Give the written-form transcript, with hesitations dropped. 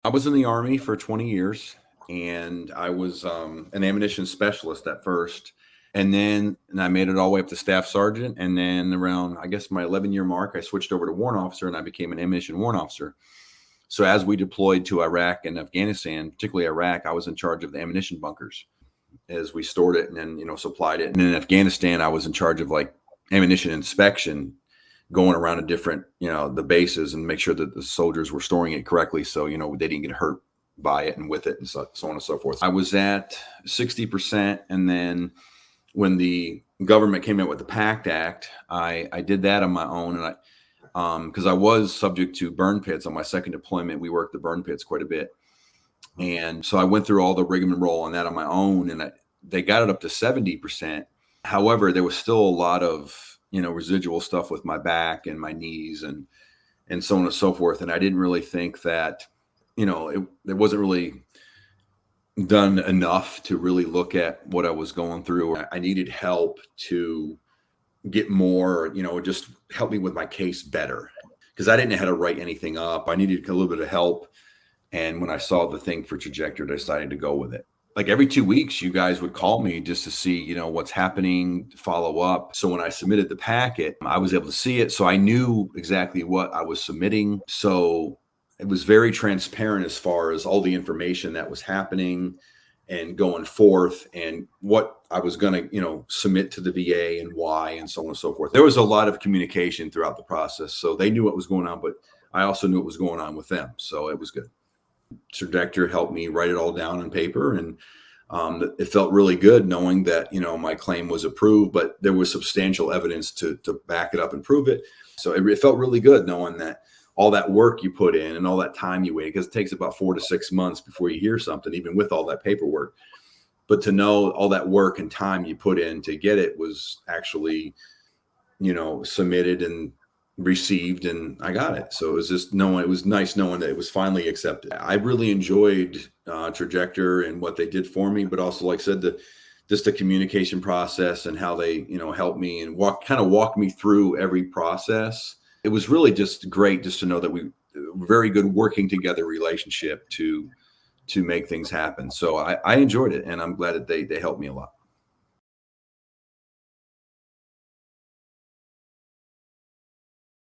I was in the Army for 20 years, and I was an ammunition specialist at first. And I made it all the way up to staff sergeant. And then around, I guess, my 11-year mark, I switched over to warrant officer and I became an ammunition warrant officer. So as we deployed to Iraq and Afghanistan, particularly Iraq, I was in charge of the ammunition bunkers as we stored it and then, supplied it. And in Afghanistan, I was in charge of like ammunition inspection, going around to different, the bases and make sure that the soldiers were storing it correctly. So, they didn't get hurt by it and with it and so on and so forth. I was at 60%. And then when the government came out with the PACT Act, I did that on my own. And because I was subject to burn pits on my second deployment, we worked the burn pits quite a bit. And so I went through all the rigmarole on that on my own, and they got it up to 70%. However, there was still a lot of, residual stuff with my back and my knees and so on and so forth. And I didn't really think that, it wasn't really done enough to really look at what I was going through. I needed help to get more, just help me with my case better, because I didn't know how to write anything up. I needed a little bit of help. And when I saw the thing for Trajector, I decided to go with it. Like every 2 weeks, you guys would call me just to see, what's happening, to follow up. So when I submitted the packet, I was able to see it. So I knew exactly what I was submitting. So it was very transparent as far as all the information that was happening and going forth and what I was going to, submit to the VA and why and so on and so forth. There was a lot of communication throughout the process. So they knew what was going on, but I also knew what was going on with them. So it was good. Trajector helped me write it all down on paper, and it felt really good knowing that my claim was approved, but there was substantial evidence to back it up and prove it. So it felt really good knowing that all that work you put in and all that time you wait, because it takes about 4 to 6 months before you hear something, even with all that paperwork. But to know all that work and time you put in to get it was actually submitted and received, and I got it. So it was just it was nice knowing that it was finally accepted. I really enjoyed Trajector and what they did for me, but also, like I said, the communication process and how they, helped me and walk me through every process. It was really just great just to know that we very good working together relationship to make things happen. So I enjoyed it, and I'm glad that they helped me a lot.